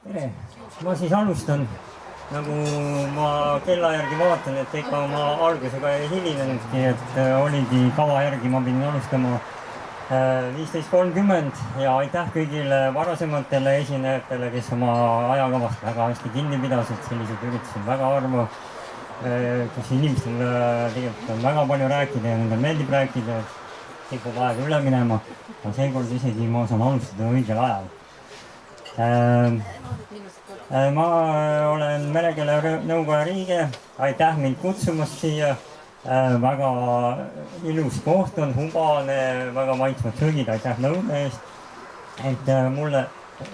tere, ma siis alustan. Nagu ma kella järgi vaatan, et ega ma algusega ei hilinenudki, et oligi kava järgi, ma pidin alustama 15.30 ja aitäh kõigile varasematele esinejatele, kes oma ajakavast väga hästi kinni pidasid. Sellised üritasid väga harva, kus inimestel tegelikult on väga palju rääkida ja nendel meeldib rääkida, et kipub aega üle minema. Aga seekord isegi ma saan alustada õigel ajal. Ma olen Merekeele Nõukoja liige, aitäh mind kutsumast siia. Väga ilus koht on, hubane, väga maitsvad söögid, aitäh lõuna eest. Et mulle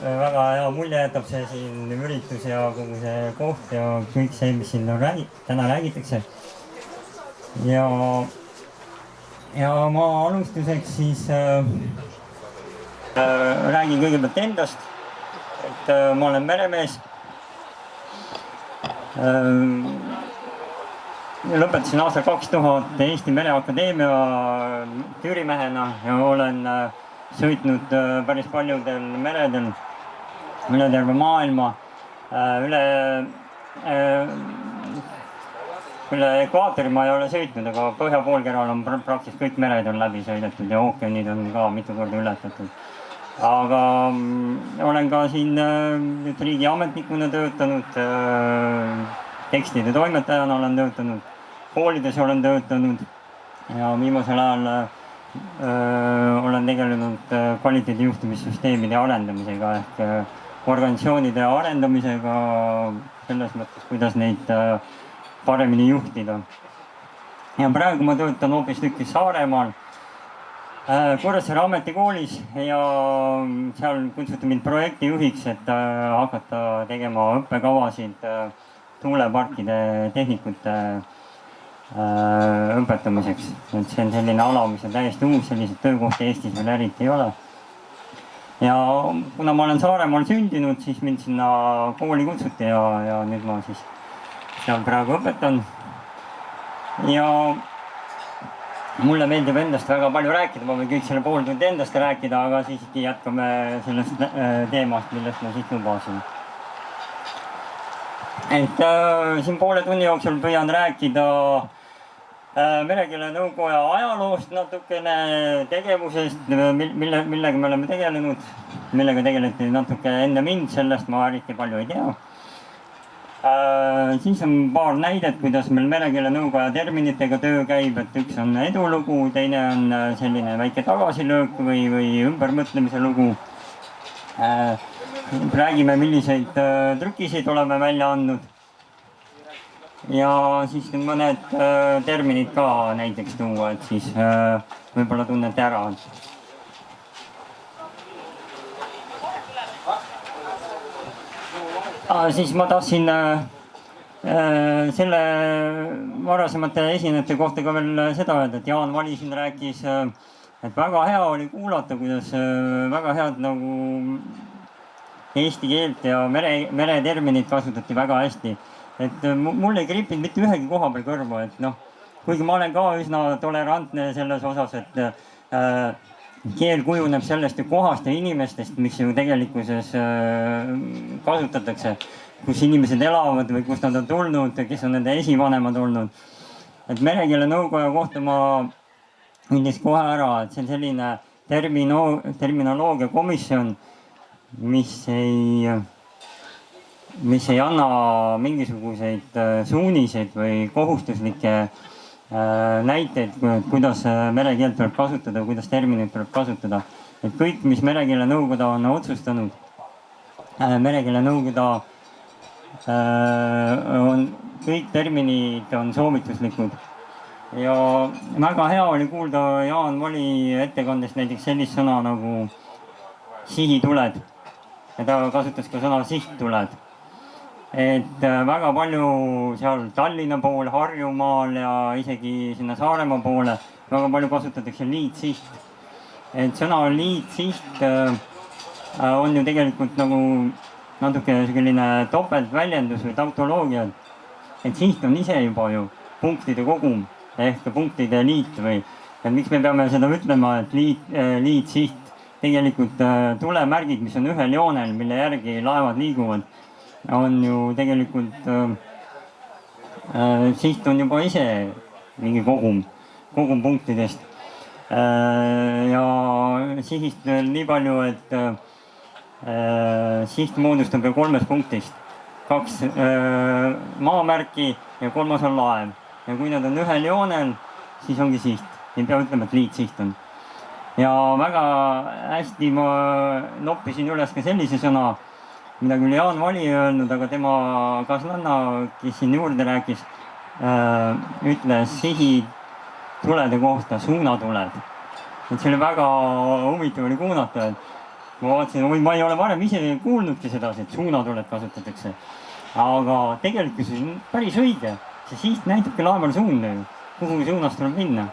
väga hea mulje jätab see siin üritus ja kogu see koht ja kõik see, mis siin täna räägitakse. Ja ma alustuseks siis räägin kõigepealt endast. Et ma olen meremees. Lõpetasin aastal 2000 Eesti Mereakadeemia tüürimehena ja olen sõitnud päris paljudel meredel üle terve maailma. Üle ekvaatori ma ei ole sõitnud, aga põhjapoolkeral on praktiliselt kõik mered on läbi sõidetud ja ookeanid on ka mitu korda ületatud. Aga olen ka siin riigiametnikuna töötanud, tekstide toimetajana olen töötanud, koolides olen töötanud ja viimasel ajal olen tegelenud kvaliteedijuhtimissüsteemide arendamisega ehk organisatsioonide arendamisega selles mõttes, kuidas neid paremini juhtida. Ja praegu ma töötan hoopistükkis Saaremaal Kuressaare ametikoolis ja seal kutsuti mind projektijuhiks, et hakata tegema õppekavasid tuuleparkide tehnikute õpetamiseks. Et see on selline ala, mis on täiesti uus, selliseid töökohti Eestis veel eriti ei ole. Ja kuna ma olen Saaremaal sündinud, siis mind sinna kooli kutsuti ja nüüd ma siis seal praegu õpetan. Ja mulle meeldib endast väga palju rääkida, ma võin kõik selle pool tundi endast rääkida, aga siiski jätkame sellest teemast, millest ma siit lubasin. Et siin poole tunni jooksul püüan rääkida Merekeele Nõukoja ajaloost natukene, tegevusest, millega me oleme tegelenud, millega tegeleti natuke enne mind, sellest ma eriti palju ei tea. Siis on paar näidet, kuidas meil Merekeele Nõukoja terminitega töö käib, et üks on edulugu, teine on selline väike tagasilöök või ümbermõtlemise lugu. Räägime, milliseid trükiseid oleme välja andnud. Ja siis mõned terminid ka näiteks tuua, et siis võib-olla tunnete ära. Siis ma tahtsin selle varasemate esinejate kohta ka veel seda öelda, et Jaan Vali siin rääkis, et väga hea oli kuulata, kuidas väga head nagu eesti keelt ja mereterminit kasutati väga hästi. Et mul ei kripinud mitte ühegi koha peal kõrva, et noh, kuigi ma olen ka üsna tolerantne selles osas, et keel kujuneb sellest ju kohast ja inimestest, mis ju tegelikkuses kasutatakse, kus inimesed elavad või kus nad on tulnud, kes on nende esivanemad olnud. Et Merekeele Nõukoja kohta ma üldis kohe ära, et see on selline terminoloogia komisjon, mis ei anna mingisuguseid suuniseid või kohustuslikke näiteid, kuidas merekeelt tuleb kasutada, kuidas terminit tuleb kasutada. Et kõik, mis Merekeele Nõukoda on otsustanud, Merekeele Nõukoda kõik terminid on soovituslikud. Ja väga hea oli kuulda Jaan Vali ettekandest näiteks sellist sõna nagu sihituled. Ja ta kasutas ka sõna sihttuled. Et väga palju seal Tallinna pool, Harjumaal ja isegi sinna Saaremaa poole väga palju kasutatakse liitsiht. Et sõna liitsiht on ju tegelikult nagu natuke selline topeltväljendus või tautoloogia. Et siht on ise juba ju punktide kogum ehk punktide liit või miks me peame seda ütlema, et liitsiht tegelikult tulemärgid, mis on ühel joonel, mille järgi laevad liiguvad, on ju tegelikult siht on juba ise mingi kogum punktidest. Ja sihist veel nii palju, et siht moodustab 3 punktist. 2 maamärki ja 3 on laev. Ja kui nad on ühel joonel, siis ongi siht. Ei pea ütlema, et liitsiht on. Ja väga hästi ma noppisin üles ka sellise sõna, mida küll Jaan Vali ei öelnud, aga tema kaaslanna, kes siin juurde rääkis, ütles sihi tulede kohta suunatuled. Et see oli väga huvitav oli kuulata, et ma vaatasin, ma ei ole varem ise kuulnudki seda, et suunatuled kasutatakse. Aga tegelikult see on päris õige. See siht näitabki laeval suunda ju, kuhu suunas tuleb minna.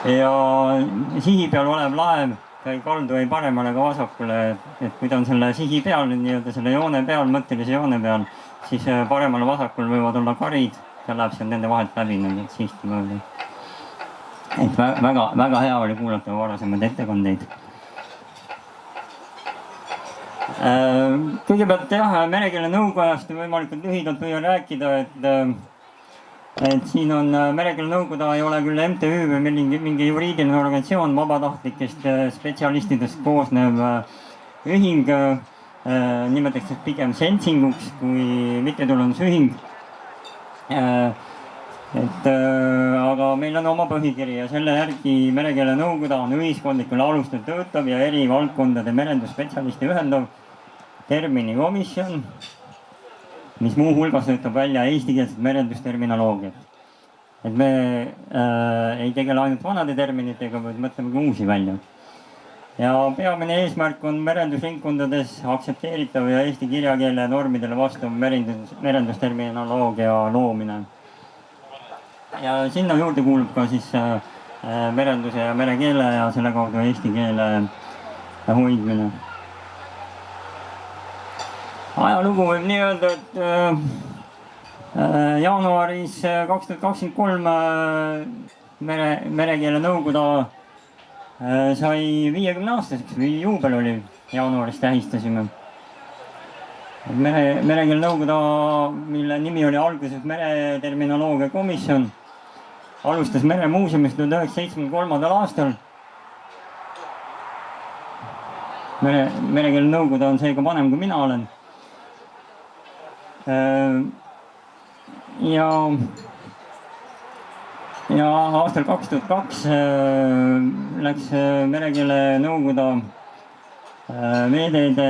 Ja sihi peal olev laev ei kaldu ei paremale ega vasakule, et kui ta on selle sihi peal, nii-öelda selle joone peal, mõttelise joone peal, siis paremal vasakul võivad olla karid, ta läheb seal nende vahelt läbi nende sihti mööda. Et väga hea oli kuulata varasemaid ettekandeid. Kõigepealt jah, merekeele nõukojast võimalikult lühidalt võin rääkida, et siin on merekeele nõukoda ei ole küll MTÜ või mingi juriidiline organisatsioon, vabatahtlikest spetsialistidest koosnev ühing, nimetatakse pigem seltsinguks kui mittetulundusühing. Aga meil on oma põhikiri ja selle järgi merekeele nõukoda on ühiskondlikul alustel töötav ja eri valdkondade merendusspetsialisti ühendav terminikomisjon, mis muu hulgas töötab välja eestikeelset merendusterminoloogiat. Et me ei tegele ainult vanade terminitega, vaid mõtleme ka uusi välja. Ja peamine eesmärk on merendusringkondades aktsepteeritav ja eesti kirjakeele normidele vastav merendusterminoloogia loomine. Ja sinna juurde kuulub ka siis merenduse ja merekeele ja selle kaudu eesti keele hoidmine. Ajalugu võib nii öelda, et jaanuaris 2023 merekeele nõukoda sai 50-aastaseks või juubel oli, jaanuaris tähistasime. Merekeele nõukoda, mille nimi oli alguses mereterminoloogia komisjon, alustas Meremuuseumist 1973. aastal. Merekeele nõukoda on seega vanem kui mina olen. Ja aastal 2002 läks merekeele nõukoda Veeteede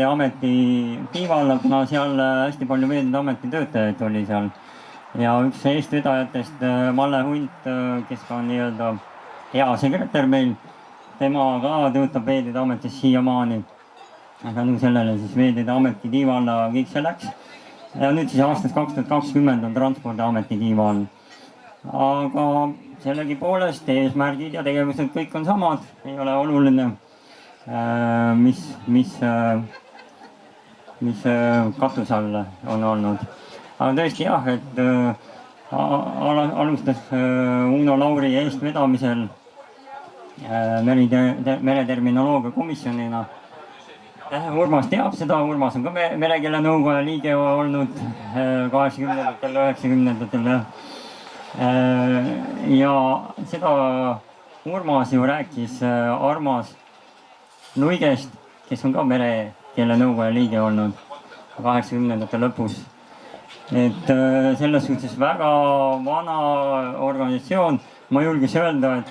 Ameti tiiva alla, kuna seal hästi palju Veeteede Ameti töötajaid oli seal. Ja üks eestvedajatest, Malle Hunt, kes ka on nii-öelda hea sekretär meil, tema ka töötab Veeteede Ametis siiamaani. Aga nüüd sellele siis Veeteede Ameti tiiva alla kõik see läks. Ja nüüd siis aastast 2020 on Transpordiameti tiiva all. Aga sellegi poolest eesmärgid ja tegevused kõik on samad, ei ole oluline, mis katuse all on olnud. Aga tõesti jah, et alustas Uno Lauri eestvedamisel mereterminoloogia komisjonina. Urmas teab seda, Urmas on ka merekeele nõukoja liige olnud 80-ndatel, 90-ndatel. Ja seda Urmas ju rääkis Armas Luigest, kes on ka merekeele nõukoja liige olnud 80-ndate lõpus. Et selles suhtes väga vana organisatsioon, ma julges öelda, et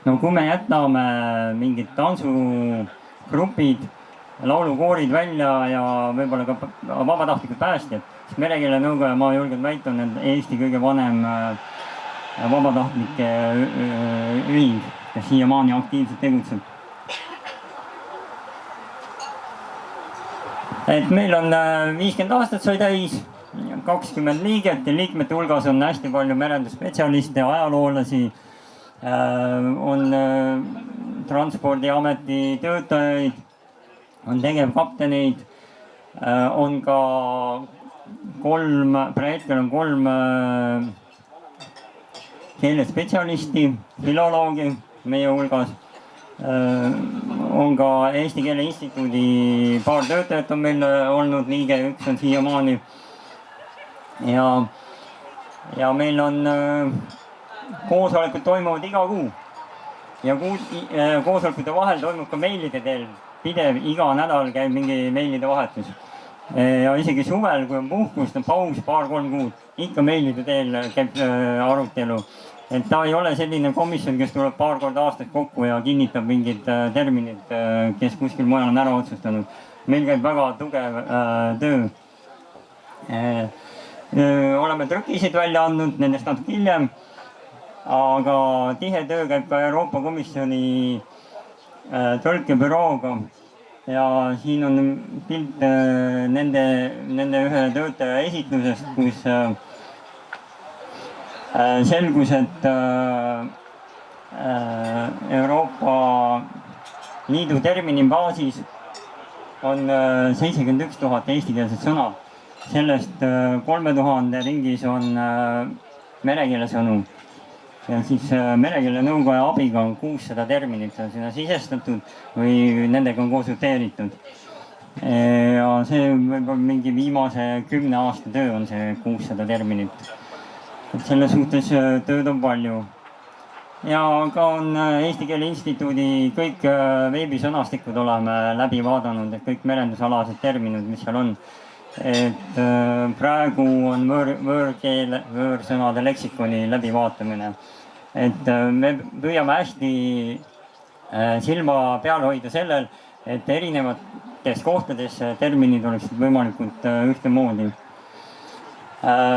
no kui me jätame mingid tantsugrupid, laulukoorid välja ja võib-olla ka vabatahtlikud päästjad, siis merekeele nõukoja, ma julgen väita, on Eesti kõige vanem vabatahtlike ühing, kes siiamaani aktiivselt tegutseb. Et meil on 50 aastat sai täis, 20 liiget ja liikmete hulgas on hästi palju merendusspetsialiste, ajaloolasi, on Transpordiameti töötajaid, on tegevkapteneid, on ka hetkel on 3 keelespetsialisti, filoloogi meie hulgas. On ka Eesti Keele Instituudi paar töötajat on meil olnud liige, üks on siiamaani. Ja meil on koosolekud toimuvad iga kuu ja koosolekute vahel toimub ka meilide teel pidev, iga nädal käib mingi meilide vahetus. Ja isegi suvel, kui on puhkust, on paus 2-3 kuud, ikka meilide teel käib arutelu. Et ta ei ole selline komisjon, kes tuleb paar korda aastas kokku ja kinnitab mingid terminid, kes kuskil mujal on ära otsustanud. Meil käib väga tugev töö. Oleme trükisid välja andnud, nendest natuke hiljem. Aga tihe töö käib ka Euroopa Komisjoni tõlkebürooga. Ja siin on pilt nende ühe töötaja esitlusest, kus selgus, et Euroopa Liidu termini baasis on 71 000 eestikeelset sõna. Sellest 3000 ringis on merekeele sõnu. Ja siis merekeele nõukoja abiga on 600 terminit on sinna sisestatud või nendega on konsulteeritud. Ja see võib-olla mingi viimase 10 aasta töö on see 600 terminit. Et selle suhtes tööd on palju. Ja ka on Eesti Keele Instituudi kõik veebisõnastikud oleme läbi vaadanud, et kõik merendusalased terminid, mis seal on. Et praegu on võõrsõnade leksikoni läbivaatamine. Et me püüame hästi silma peal hoida sellel, et erinevates kohtades terminid oleksid võimalikult ühtemoodi.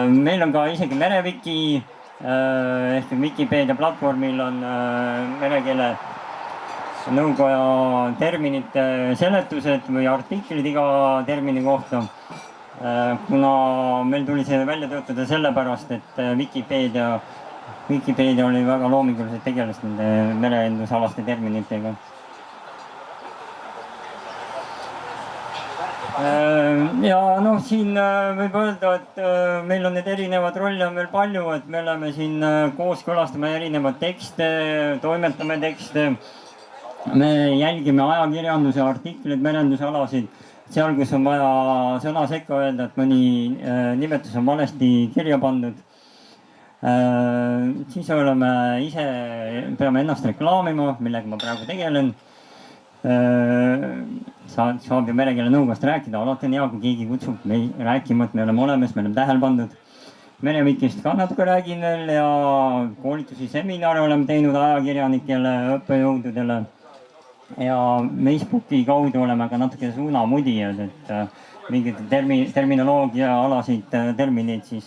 Meil on ka isegi Mereviki ehk Wikipedia platvormil on merekeele nõukoja terminite seletused või artiklid iga termini kohta. Kuna meil tuli see välja töötada sellepärast, et Wikipedia oli väga loominguliselt tegeles nende merendusalaste terminitega. Ja siin võib öelda, et meil on need erinevad rolle on veel palju, et me oleme siin kooskõlastame erinevad tekste, toimetame tekste. Me jälgime ajakirjanduse artikleid, merendusalasid, seal, kus on vaja sõna sekka öelda, et mõni nimetus on valesti kirja pandud. Siis oleme ise, peame ennast reklaamima, millega ma praegu tegelen. Saab ju merekeele nõukogast rääkida, alati on hea, kui keegi kutsub rääkima, et me oleme olemas, me oleme tähele pandud. Merevikist ka natuke räägin veel ja koolitusi, seminare oleme teinud ajakirjanikele, õppejõududele. Ja Facebooki kaudu oleme ka natuke suunamudijad, et mingid terminoloogia alasid terminid siis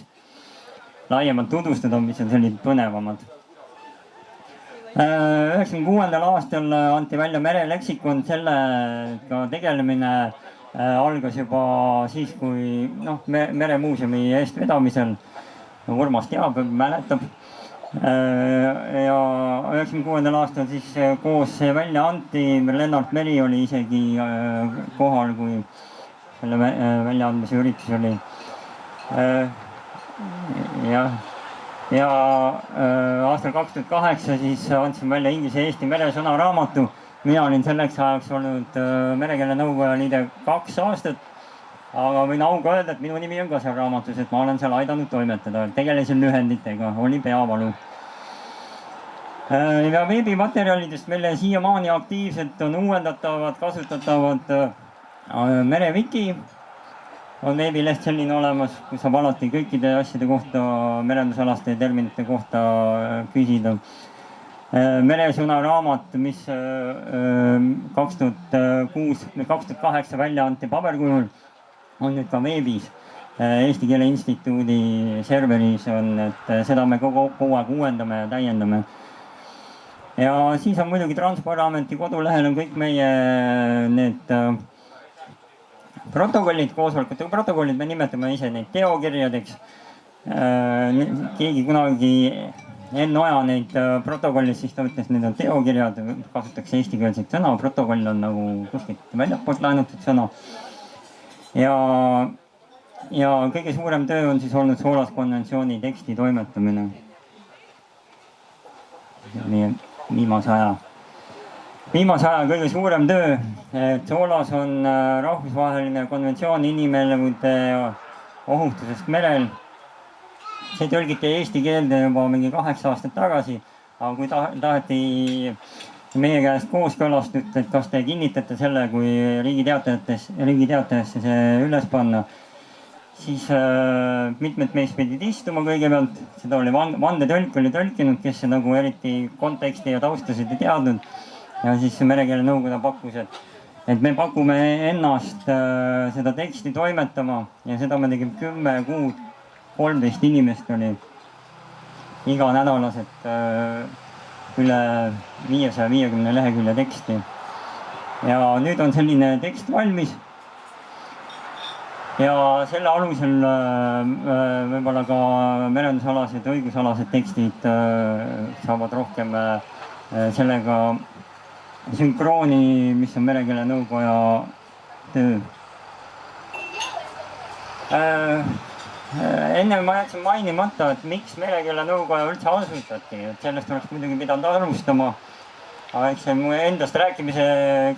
laiemalt tutvustada, mis on sellised põnevamad. 1996. aastal anti välja mereleksikon, sellega tegelemine algas juba siis, kui Meremuuseumi eestvedamisel, Urmas teab, mäletab. Ja 1996. aastal siis koos see välja anti, Lennart Meri oli isegi kohal, kui selle väljaandmise üritus oli. Ja aastal 2008 siis andsin välja Inglise Eesti meresõnaraamatu. Mina olin selleks ajaks olnud merekeele nõukoja liige 2 aastat. Aga võin auga öelda, et minu nimi on ka seal raamatus, et ma olen seal aidanud toimetada. Tegelesin lühenditega, oli peavalu. Ja veebimaterjalidest meile siiamaani aktiivselt on uuendatavad, kasutatavad Mereviki. On veebileht selline olemas, kus saab alati kõikide asjade kohta, merendusalaste terminite kohta küsida. Meresõnaraamat, mis 2008 välja anti paberkujul, on nüüd ka veebis. Eesti Keele Instituudi serveris on, et seda me kogu aeg uuendame ja täiendame. Ja siis on muidugi Transpordiameti kodulehel on kõik meie need protokollid, koosolekute protokollid, me nimetame ise neid teokirjadeks. Keegi kunagi Enn Oja neid protokollis, siis ta ütles, need on teokirjad, kasutatakse eestikeelset sõna, protokoll on nagu kuskilt väljapoolt laenutud sõna. Ja kõige suurem töö on siis olnud Soolaskonventsiooni teksti toimetamine. meie viimase aja kõige suurem töö. Soolas on rahvusvaheline konventsioon inimelude ohutusest merel. See tõlgiti eesti keelde juba mingi 8 aastat tagasi, aga kui taheti meie käest kooskõlastust, et kas te kinnitate selle, kui Riigi Teatajasse see üles panna, siis mitmed meist pidid istuma kõigepealt, seda oli vandetõlk oli tõlkinud, kes nagu eriti konteksti ja taustasid ei teadnud. Ja siis Merekeele Nõukoda pakkus, et me pakume ennast seda teksti toimetama ja seda me tegime 10 kuud, 13 inimest oli iganädalaselt üle 550 lehekülje teksti. Ja nüüd on selline tekst valmis. Ja selle alusel võib-olla ka merendusalased, õigusalased tekstid saavad rohkem sellega sünkrooni, mis on Merekeele Nõukoja töö. Enne ma jätsin mainimata, et miks Merekeele Nõukoja üldse asutati, et sellest oleks muidugi pidanud alustama. Aga eks see mu endast rääkimise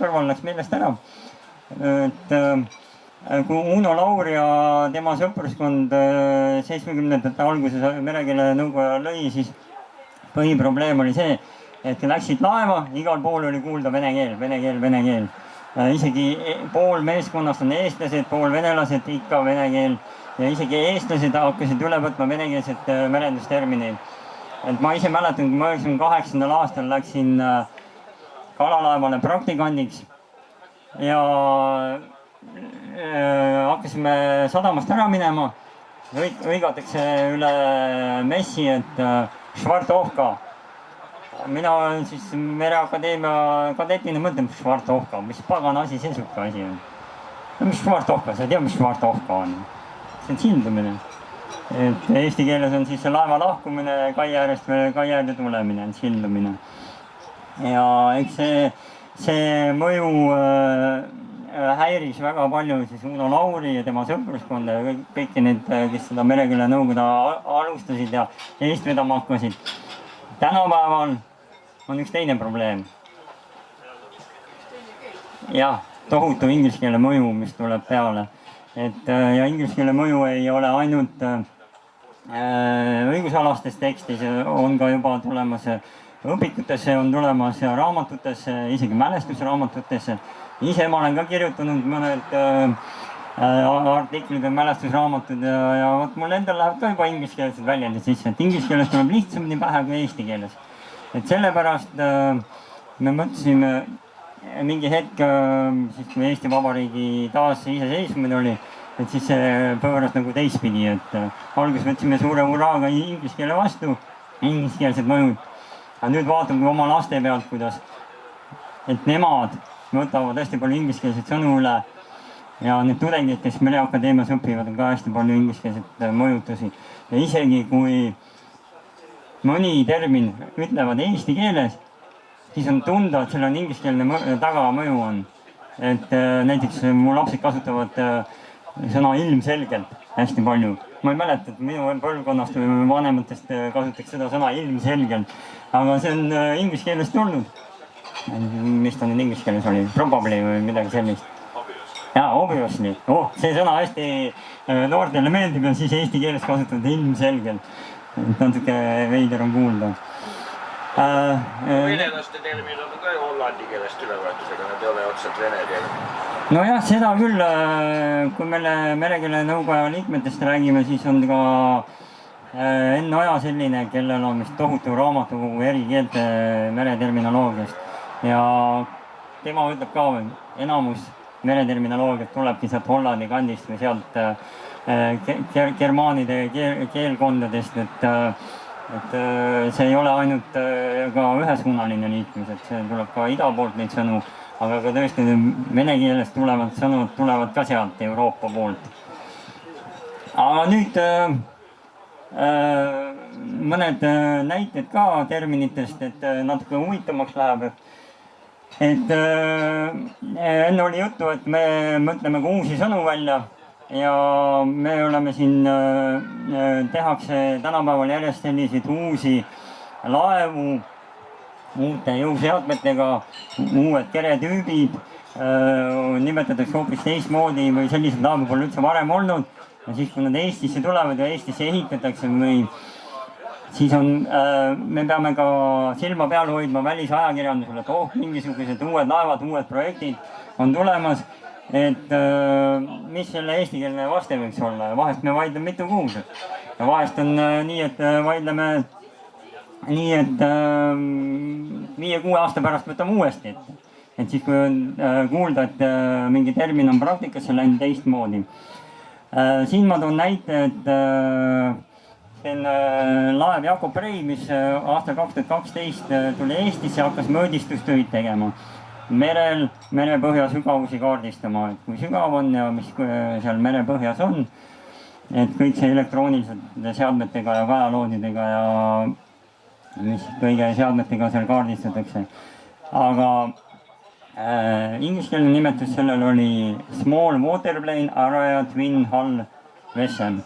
kõrval läks meelest ära. Kui Uno Laur ja tema sõpruskond 70ndate alguses Merekeele Nõukoja lõi, siis põhiprobleem oli see, et läksid laeva, igal pool oli kuulda vene keel. Isegi pool meeskonnast on eestlased, pool venelased, ikka vene keel. Ja isegi eestlased hakkasid üle võtma venekeelset merendustermineid. Et ma ise mäletan, kui ma 98. aastal läksin kalalaevale praktikandiks ja hakkasime sadamast ära minema. Hõigatakse üle messi, et Švartovka. Mina siis Mereakadeemia kadetina mõtlen, Švartovka, mis pagan asi see suhka asi on. Mis Švartovka, sa ei tea, mis Švartovka on? See on sildumine. Et eesti keeles on siis see laeva lahkumine, kai äärest või kai äärde tulemine on sildumine. Ja eks see mõju häiris väga palju siis Uno Lauri ja tema sõpruskonda ja kõiki need, kes seda Merekeele Nõukoda alustasid ja eest vedama hakkasid. Tänapäeval on üks teine probleem. Jah, tohutu inglise keele mõju, mis tuleb peale. Ja inglise keele mõju ei ole ainult õigusalastes tekstis, on ka juba tulemas õpikutesse, on tulemas raamatutesse, isegi mälestusraamatutesse. Ise ma olen ka kirjutanud mõned artiklid ja mälestusraamatud ja mul endal läheb ka juba ingliskeelsed väljendid sisse, et inglise keeles tuleb lihtsamini pähe kui eesti keeles. Et sellepärast me mõtlesime mingi hetk, siis kui Eesti Vabariigi taas iseseisvumine oli, et siis see pööras nagu teistpidi, et alguses võtsime suure uraaga inglise keele vastu, ingliskeelsed mõjud. Aga nüüd vaatame oma laste pealt, kuidas, et nemad võtavad hästi palju ingliskeelseid sõnu üle. Ja need tudengid, kes Mereakadeemias õpivad, on ka hästi palju ingliskeelset mõjutusi. Ja isegi kui mõni termin ütlevad eesti keeles, siis on tunda, et seal on ingliskeelne tagamõju on. Et näiteks mu lapsed kasutavad sõna ilmselgelt hästi palju. Ma ei mäleta, et minu põlvkonnast või vanematest kasutaks seda sõna ilmselgelt. Aga see on ingliskeelest tulnud. Mis ta nüüd ingliskeeles oli? Probably või midagi sellist. Jaa, obviously. See sõna hästi noortele meeldib ja siis eesti keeles kasutavad ilmselgelt. Natuke veider on kuulda. Venelaste termin on ka hollandi keelest ülevõetusega, nad ei ole otsalt vene termin. No jah, seda küll, kui meile Merekeele Nõukoja liikmetest räägime, siis on ka Enn Oja selline, kellel on vist tohutu raamatukogu eri keelte mereterminoloogiast. Ja tema ütleb ka enamus mereterminoloogiat tulebki sealt Hollandi kandist või sealt germaanide keelkondadest, et see ei ole ainult ka ühesuunaline liikmes, et see tuleb ka ida poolt neid sõnu, aga ka tõesti vene keelest tulevad sõnud tulevad ka sealt Euroopa poolt. Aga nüüd mõned näited ka terminitest, et natuke huvitavamaks läheb. Et enne oli juttu, et me mõtleme ka uusi sõnu välja ja me oleme siin, tehakse tänapäeval järjest selliseid uusi laevu, uute jõuseadmetega, uued keretüübid, nimetatakse hoopis teistmoodi või sellised laevu pole üldse varem olnud. Ja siis, kui nad Eestisse tulevad ja Eestisse ehitatakse või siis me peame ka silma peal hoidma välisajakirjandusele, et mingisugused uued laevad, uued projektid on tulemas, et mis selle eestikeelne vaste võiks olla ja vahest me vaidleme mitu kuud. Ja vahest on nii, et vaidleme nii, et 5-6 aasta pärast võtame uuesti ette. Et siis, kui on kuulda, et mingi termin on praktikasse läinud teistmoodi. Siin ma toon näite, et see on laev Jakob Rei, mis aastal 2012 tuli Eestisse ja hakkas mõõdistustöid tegema. Merepõhja sügavusi kaardistama, et kui sügav on ja mis seal merepõhjas on. Et kõik see elektroonilised seadmetega ja kajaloodidega ja mis kõige seadmetega seal kaardistatakse. Aga ingliskeelne nimetus sellel oli Small Waterplane Area Twin Hull Vessel.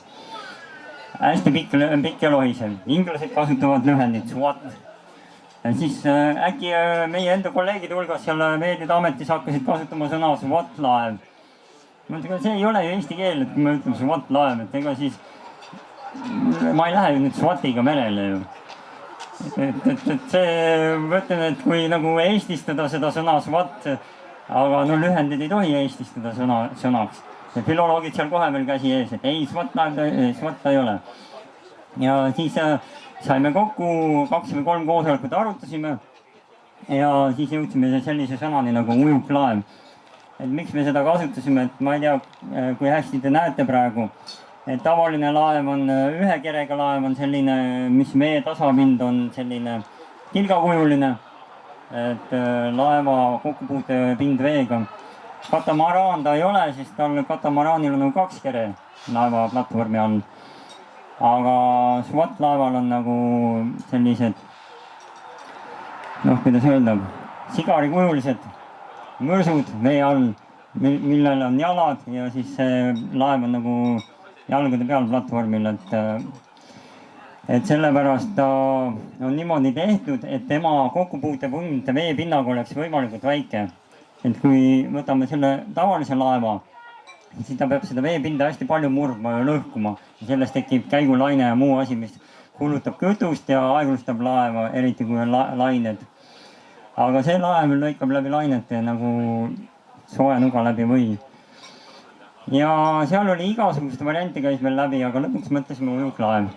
Hästi pikk ja lohisev. Inglased kasutavad lühendit SWAT. Ja siis äkki meie enda kolleegide hulgas seal Veeteede Ametis hakkasid kasutama sõna SWAT laev. See ei ole ju eesti keel, et kui me ütleme SWAT laev, et ega siis ma ei lähe ju nüüd SWATiga merele ju. Et see, ma ütlen, et kui nagu eestistada seda sõna SWAT, aga no lühendid ei tohi eestistada sõnaks. Filoloogid seal kohe veel käsi ees, et ei, SWAT ta ei ole. Ja siis saime kokku 2 või 3 koosolekut arutasime ja siis jõudsime sellise sõnani nagu ujuklaev. Et miks me seda kasutasime, et ma ei tea, kui hästi te näete praegu. Et tavaline laev on, ühe kerega laev on selline, mis vee tasapind on selline tilgakujuline. Et laeva kokkupuute pind veega. Katamaraan ta ei ole, siis katamaraanil on 2 kere laeva platvormi all. Aga SWAT laeval on nagu sellised, kuidas öelda, sigarikujulised mõrsud vee all, millel on jalad ja siis see laev on nagu jalgade peal platvormil, et sellepärast ta on niimoodi tehtud, et tema kokkupuutepunkt veepinnaga oleks võimalikult väike. Et kui võtame selle tavalise laeva, siis ta peab seda veepinda hästi palju murdma ja lõhkuma. Ja sellest tekib käigulaine ja muu asi, mis kulutab kütust ja aeglustab laeva, eriti kui on lained. Aga see laev lõikab läbi lainete nagu soe nuga läbi või. Ja seal oli igasuguste variante käis meil läbi, aga lõpuks mõtlesime ujuklaev.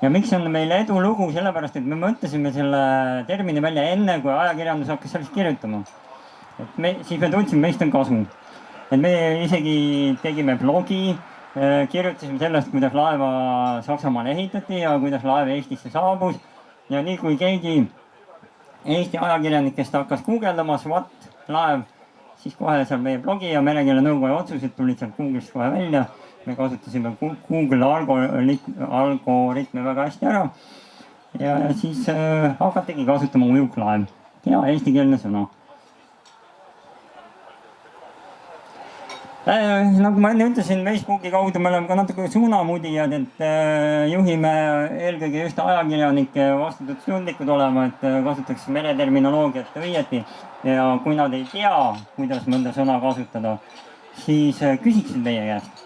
Ja miks on meil edulugu? Sellepärast, et me mõtlesime selle termini välja enne, kui ajakirjandus hakkas sellest kirjutama. Siis me tundsime, meist on kasu. Et me isegi tegime blogi, kirjutasime sellest, kuidas laeva Saksamaal ehitati ja kuidas laev Eestisse saabus. Ja nii kui keegi Eesti ajakirjanikest hakkas guugeldama SWAT laev, siis kohe seal meie blogi ja Merekeele Nõukoja otsused tulid sealt Google'ist kohe välja. Me kasutasime Google algoritme väga hästi ära. Ja siis hakatigi kasutama ujuklaev. Ja eestikeelne sõna. Nagu ma enne ütlesin, Facebooki kaudu me oleme ka natuke suunamudijad, et juhime eelkõige just ajakirjanike vastutustundlikud olema, et kasutaks mereterminoloogiat õieti. Ja kui nad ei tea, kuidas mõnda sõna kasutada, siis küsiksid meie käest.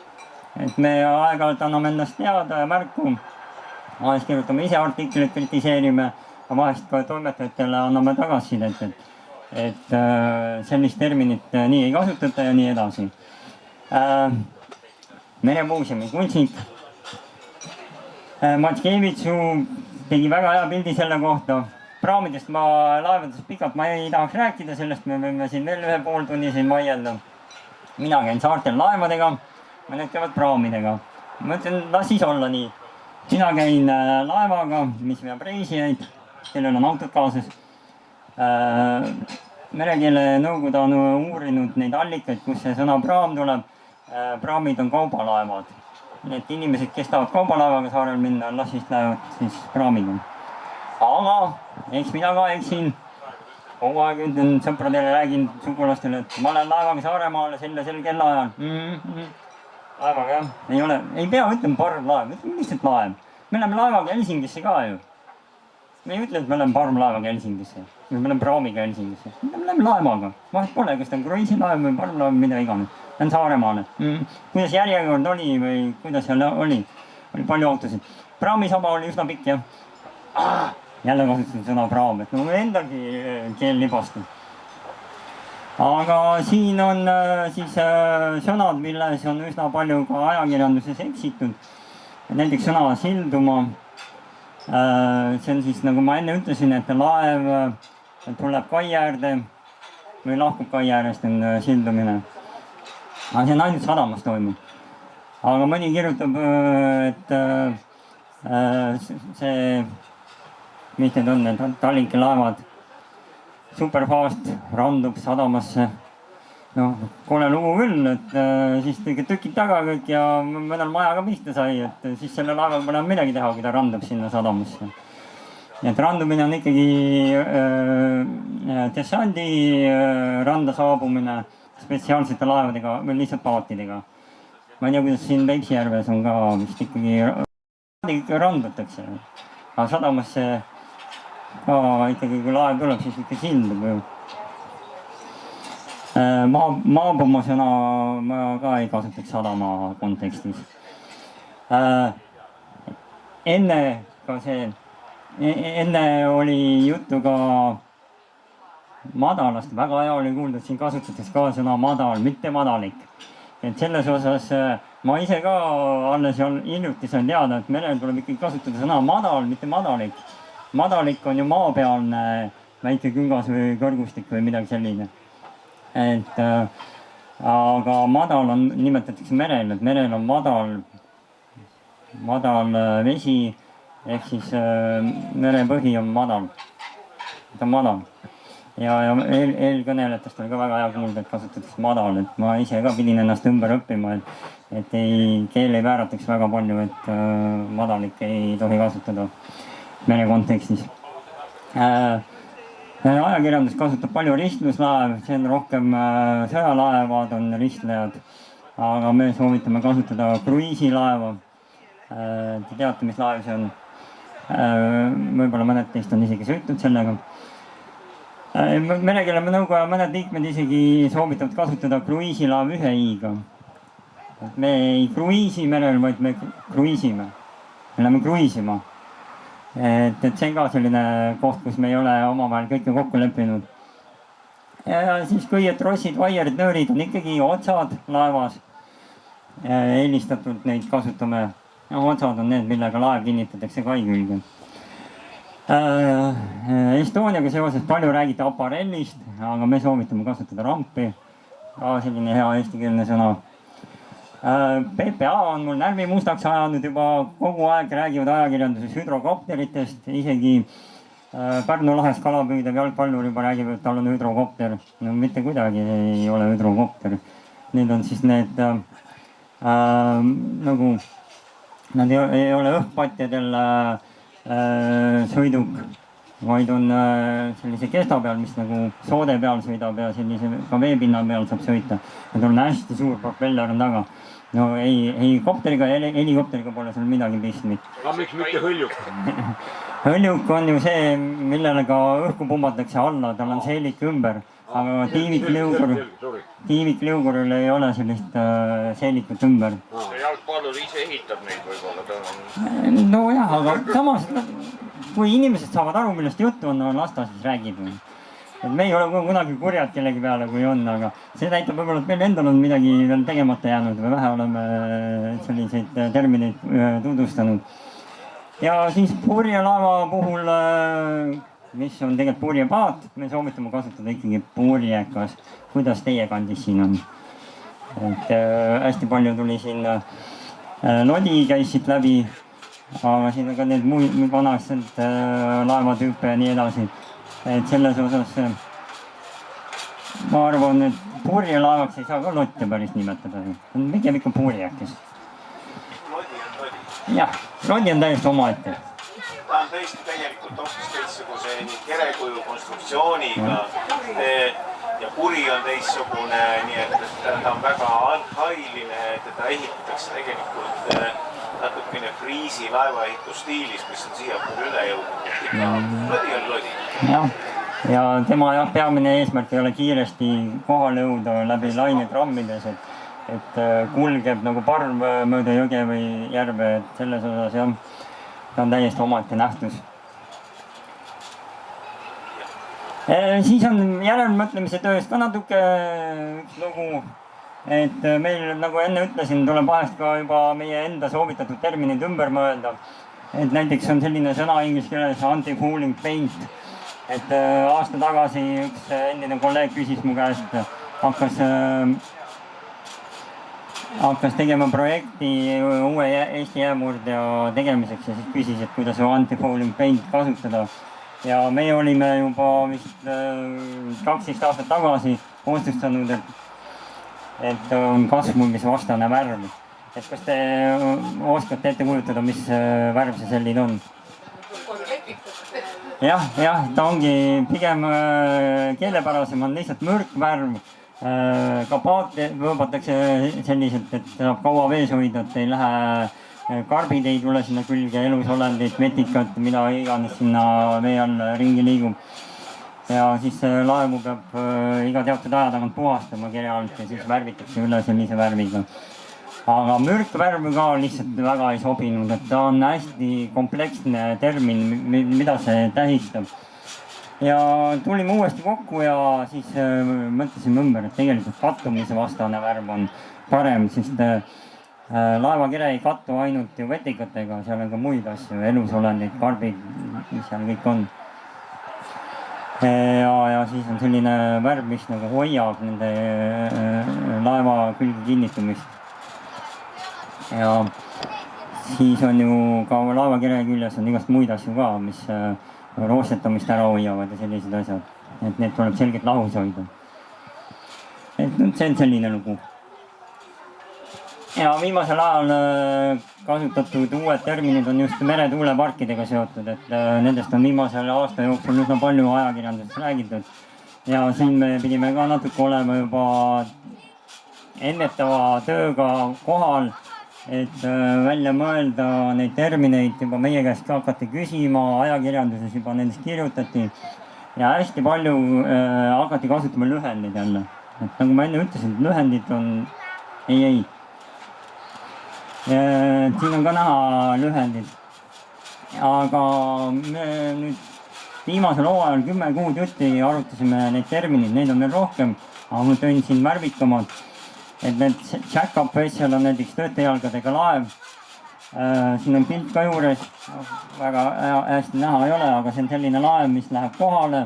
Et me aeg-ajalt anname ennast teada ja märku. Vahest kirjutame ise artiklit, kritiseerime, vahest ka toimetajatele anname tagasisidet, et sellist terminit nii ei kasutata ja nii edasi. Meremuuseumi kunstnik Matskevitsu tegi väga hea pildi selle kohta. Praamidest laevadest pikalt ma ei tahaks rääkida, sellest me võime siin veel 1,5 tunni siin vaielda. Mina käin saartel laevadega, mõned käivad praamidega. Ma ütlen, las siis olla nii. Mina käin laevaga, mis veab reisijaid, kellel on autod kaasas. Merekeele Nõukogu on uurinud neid allikaid, kus see sõna praam tuleb. Praamid on kaubalaevad. Need inimesed, kes tahavad kaubalaevaga saarel minna, las siis lähevad siis praamiga. Aga eks mina ka eksin. Kogu aeg ütlen sõpradele, räägin sugulastele, et ma olen laevaga Saaremaale sel kellaajal. Laevaga jah, ei ole, ei pea ütlema parvlaev, ütleme lihtsalt laev. Me läheme laevaga Helsingisse ka ju. me ei ütle, et me oleme parvlaevaga Helsingisse või me oleme praamiga Helsingisse. Me oleme laevaga. Vahet pole, kas ta on kruiisilaev või parvlaev, mida iganes. Ta on Saaremaale. Kuidas järjekord oli või kuidas seal oli? Oli palju autosid. Praamisaba oli üsna pikk, jah. Jälle kasutasin sõna praam, et no endagi keel libastab. Aga siin on siis sõnad, milles on üsna palju ka ajakirjanduses eksitud. Näiteks sõna silduma. See on siis, nagu ma enne ütlesin, et laev tuleb kai äärde või lahkub kai äärest on sildumine. Aga see on ainult sadamas toimub. Aga mõni kirjutab, et see, mis need on, need Tallinki laevad, Superfast randub sadamasse. No, kole lugu küll, et siis tükid taga kõik ja mõnel majaga pihta sai, et siis selle laevaga pole midagi teha, kui ta randub sinna sadamasse. Et randumine on ikkagi dessandi randa saabumine spetsiaalsete laevadega või lihtsalt paatidega. Ma ei tea, kuidas siin Peipsijärves on ka vist ikkagi randatakse. Aga sadamasse ka ikkagi, kui laev tuleb, siis ikka sildub ju. Maabuma sõna ma ka ei kasutaks sadama kontekstis. Enne oli juttu ka madalast. Väga hea oli kuulda, et siin kasutatakse ka sõna madal, mitte madalik. Et selles osas ma ise ka alles hiljuti sain teada, et merel tuleb ikkagi kasutada sõna madal, mitte madalik. Madalik on ju maapealne väike küngas või kõrgustik või midagi selline. Et aga madal on, nimetatakse merel, et merel on madal vesi ehk siis merepõhi on madal. Ta on madal. Ja eelkõneletest oli ka väga hea kuulda, et kasutatakse madal, et ma ise ka pidin ennast ümber õppima, et keel ei väärataks väga palju, et madalik ei tohi kasutada mere kontekstis. Ajakirjandus kasutab palju ristluslaev, see on rohkem sõjalaevad on ristlejad, aga me soovitame kasutada kruiisilaeva. Te teate, mis laev see on. Võib-olla mõned teist on isegi sõitnud sellega. Merekeele nõukoja mõned liikmed isegi soovitavad kasutada kruiisilaev ühe i-ga. Me ei kruiisi merel, vaid me kruiisime. Me läheme kruiisima. Et see on ka selline koht, kus me ei ole omavahel kõike kokku leppinud. Ja siis kui trossid, vaierid, nöörid on ikkagi otsad laevas. Eelistatult neid kasutame. Otsad on need, millega laev kinnitatakse kai külge. Estoniaga seoses palju räägite aparellist, aga me soovitame kasutada rampi. Ka selline hea eestikeelne sõna. PPA on mul närvi mustaks ajanud juba kogu aeg, räägivad ajakirjanduses hüdrokopteritest, isegi Pärnu lahes kalapüüdev jalgpallur juba räägib, et tal on hüdrokopter. No mitte kuidagi ei ole hüdrokopter. Need on siis need nagu, nad ei ole õhkpatjadel sõiduk, vaid on sellise kesta peal, mis nagu soode peal sõidab ja sellise ka veepinna peal saab sõita. Nad on hästi suur propeller on taga. No ei kopteriga, helikopteriga pole seal midagi pistmit. Aga miks mitte hõljuk? Hõljuk on ju see, millele ka õhku pumbatakse alla, tal on seelik ümber. Aga tiivikliuguril ei ole sellist seelikut ümber. Jalgpallur ise ehitab neid võib-olla. No jah, aga samas kui inimesed saavad aru, millest juttu on, las ta siis räägib. Et me ei ole kunagi kurjad kellegi peale, kui on, aga see näitab võib-olla, et meil endal on midagi veel tegemata jäänud või vähe oleme selliseid termineid tutvustanud. Ja siis purjelaeva puhul, mis on tegelikult purjepaat, me soovitame kasutada ikkagi purjekas. Kuidas teie kandis siin on? Et hästi palju tuli siin lodi käis siit läbi, aga siin on ka need muid vanased laevatüüpe ja nii edasi. Et selles osas ma arvan, et purjelaevaks ei saa ka lotte päris nimetada. On pigem ikka purjekas. Lodi on lodi. Jah, lodi on täiesti omaette. Ta on tõesti tegelikult hoopis teistsuguse kerekuju konstruktsiooniga ja puri on teistsugune, nii et ta on väga arhailine, teda ehitatakse tegelikult natukene friisi laevaehitusstiilis, mis on siiapoole üle jõudnud. Ikka lodi on lodi. Jah, ja tema peamine eesmärk ei ole kiiresti kohale jõuda läbi lainetrammides, et kulgeb nagu parv mööda jõge või järve, et selles osas jah, ta on täiesti omaette nähtus. Siis on järelmõtlemise töös ka natuke üks lugu, et meil, nagu enne ütlesin, tuleb vahest ka juba meie enda soovitatud terminid ümber mõelda. Et näiteks on selline sõna inglise keeles anti-fooling paint, et aasta tagasi üks endine kolleeg küsis mu käest, hakkas tegema projekti uue Eesti jäämurdja tegemiseks ja siis küsis, et kuidas anti-fouling paint kasutada. Ja meie olime juba vist 12 aastat tagasi otsustanud, et on kasvumisvastane värv. Et kas te oskate ette kujutada, mis värv see selline on? Jah, ta ongi pigem keelepärasem, on lihtsalt mürkvärv. Ka paate võõbatakse selliselt, et saab kaua vees hoida, et ei lähe karbid, ei tule sinna külge, elusolendid, vetikad, mida iganes sinna vee all ringi liigub. Ja siis laevu peab iga teatud aja tagant puhastama kere alt ja siis värvitakse üle sellise värviga. Aga mürkvärv ka lihtsalt väga ei sobinud, et ta on hästi kompleksne termin, mida see tähistab. Ja tulime uuesti kokku ja siis mõtlesime ümber, et tegelikult kattumise vastane värv on parem, sest laevakere ei kattu ainult ju vetikatega, seal on ka muid asju, elusolendid, karbid, mis seal kõik on. Ja siis on selline värv, mis nagu hoiab nende laeva külge kinnitumist. Ja siis on ju ka laevakere küljes on igast muid asju ka, mis roostetamist ära hoiavad ja sellised asjad. Et need tuleb selgelt lahus hoida. Et see on selline lugu. Ja viimasel ajal kasutatud uued terminid on just meretuuleparkidega seotud, et nendest on viimasel aasta jooksul üsna palju ajakirjandusest räägitud. Ja siin me pidime ka natuke olema juba ennetava tööga kohal, et välja mõelda neid termineid juba meie käest ka hakati küsima, ajakirjanduses juba nendest kirjutati ja hästi palju hakati kasutama lühendid jälle. Et nagu ma enne ütlesin, lühendid on ei. Siin on ka näha lühendid. Aga me nüüd viimasel hooajal 10 kuud jutti arutasime neid terminid, neid on veel rohkem, aga ma tõin siin värvikamad. Et need jack-up vessel on näiteks töötejalgadega laev. Siin on pilt ka juures, väga hästi näha ei ole, aga see on selline laev, mis läheb kohale.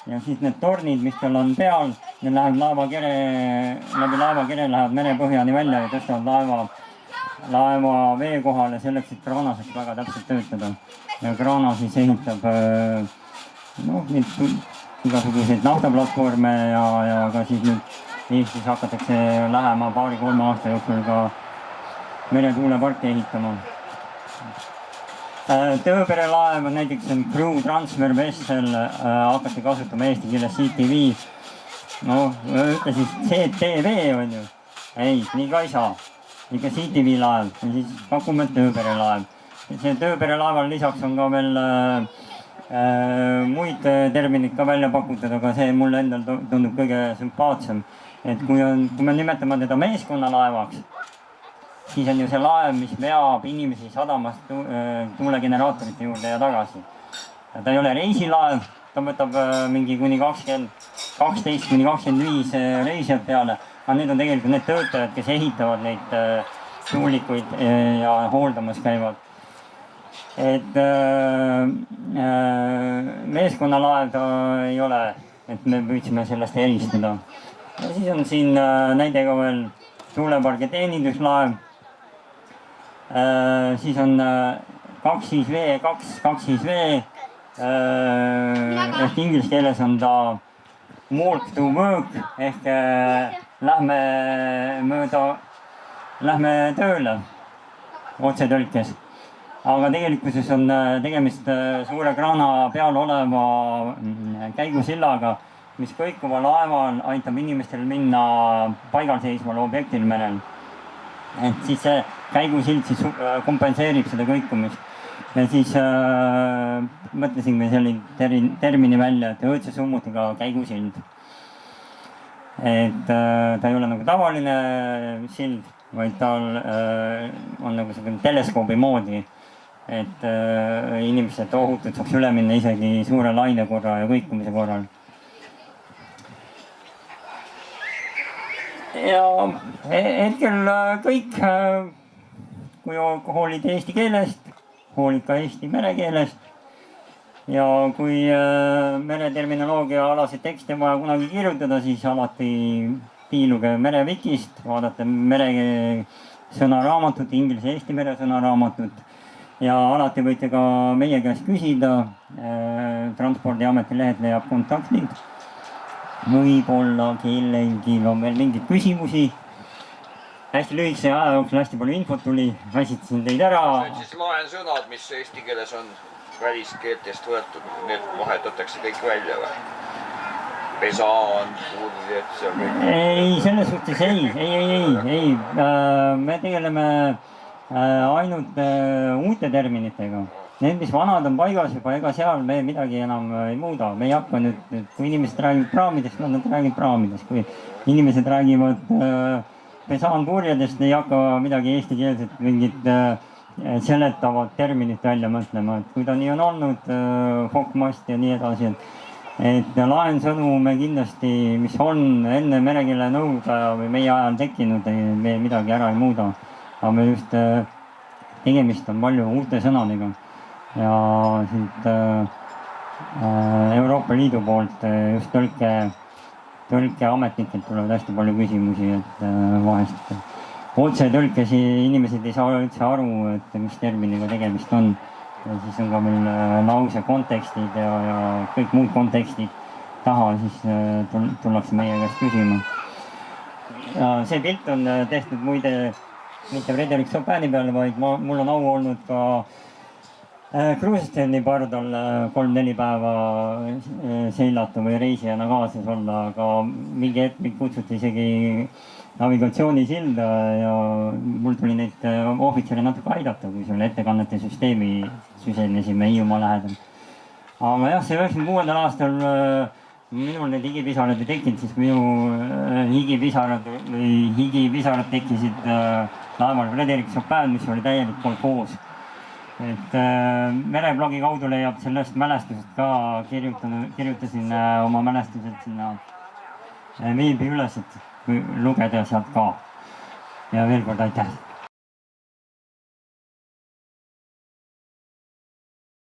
Ja siis need tornid, mis tal on peal, need lähevad läbi laevakere lähevad merepõhjani välja ja tõstavad laeva vee kohale selleks, et kraana saaks väga täpselt töötada. Ja kraana siis ehitab igasuguseid naftaplatvorme ja ka siis nüüd Eestis hakatakse lähema 2-3 aasta jooksul ka meretuuleparki ehitama. Tööperelaev on näiteks crew transfer vessel, hakati kasutama eesti keeles CTV. Ütle siis CTV on ju. Ei, nii ka ei saa. Ikka CTV laev, siis pakume tööperelaev. See tööperelaeval lisaks on ka veel muid terminid ka välja pakutud, aga see mulle endal tundub kõige sümpaatsem. Et kui me nimetame teda meeskonnalaevaks, siis on ju see laev, mis veab inimesi sadamast tuulegeneraatorite juurde ja tagasi. Ta ei ole reisilaev, ta võtab mingi kuni 12-25 reisijat peale, aga need on tegelikult need töötajad, kes ehitavad neid tuulikuid ja hooldamas käivad. Et meeskonnalaev ta ei ole, et me püüdsime sellest eristada. Ja siis on siin näide ka veel tuulepargi teeninduslaev. Siis on 2-6V, 2-6V. Ehk inglise keeles on ta work to work ehk lähme tööle otsetõlkes. Aga tegelikkuses on tegemist suure kraana peal oleva käigusillaga, mis kõikuva laeval aitab inimestel minna paigal seisval objektil merel. Et siis see käigusild siis kompenseerib seda kõikumist. Ja siis mõtlesime selline termini välja, et õõtsusummutiga käigusild. Et ta ei ole nagu tavaline sild, vaid tal on nagu selline teleskoobi moodi, et inimesed ohutult saaks üle minna isegi suure laine korra ja kõikumise korral. Ja hetkel kõik, kui hoolid eesti keelest, hoolid ka eesti merekeelest ja kui mereterminoloogia alaseid tekste vaja kunagi kirjutada, siis alati piiluge Merewikist, vaadata meresõnaraamatut, inglise-eesti meresõnaraamatut ja alati võite ka meie käest küsida. Transpordiameti lehelt leiab kontaktid. Võib-olla kellelgi on veel mingeid küsimusi. Hästi lühikese aja jooksul hästi palju infot tuli, väsitasin teid ära. Nüüd siis loen sõnad, mis eesti keeles on väliskeeltest võetud, need vahetatakse kõik välja või? Pesa on puudud, et see on kõik. Ei, selles suhtes ei. Me tegeleme ainult uute terminitega. Need, mis vanad on paigas juba, ega seal me midagi enam ei muuda. Me ei hakka nüüd, kui inimesed räägivad praamidest, nad räägivad praamidest. Kui inimesed räägivad pesaanpurjedest, ei hakka midagi eestikeelset mingit seletavad terminit välja mõtlema. Et kui ta nii on olnud, hokmast ja nii edasi, et laensõnu me kindlasti, mis on enne merekeele nõudaja või meie ajal tekkinud, me midagi ära ei muuda. Aga me just tegemist on palju uute sõnadega. Ja siit Euroopa Liidu poolt just tõlkeametnikelt tulevad hästi palju küsimusi, et vahest otse tõlkes inimesed ei saa üldse aru, et mis terminiga tegemist on. Ja siis on ka meil lause kontekstid ja kõik muud kontekstid taha, siis tullakse meie käest küsima. Ja see pilt on tehtud muide mitte Frederic Chopini peale, vaid mul on au olnud ka Kruusesteni pardal 3-4 päeva seilata või reisijana kaasas olla, aga mingi hetk mind kutsuti isegi navigatsioonisilda ja mul tuli neid ohvitsere natuke aidata, kui selle ettekannete süsteemi süsenesime Hiiumaa lähedal. Aga jah, see 96. aastal minul need higipisarad ei tekkinud, siis minu higipisarad tekkisid laeval Frederic Chopin, mis oli täielik kolhoos. Et mereblogi kaudu leiab sellest mälestusest ka, kirjutasin oma mälestused sinna veebi üles, et lugeda sealt ka. Ja veel kord aitäh!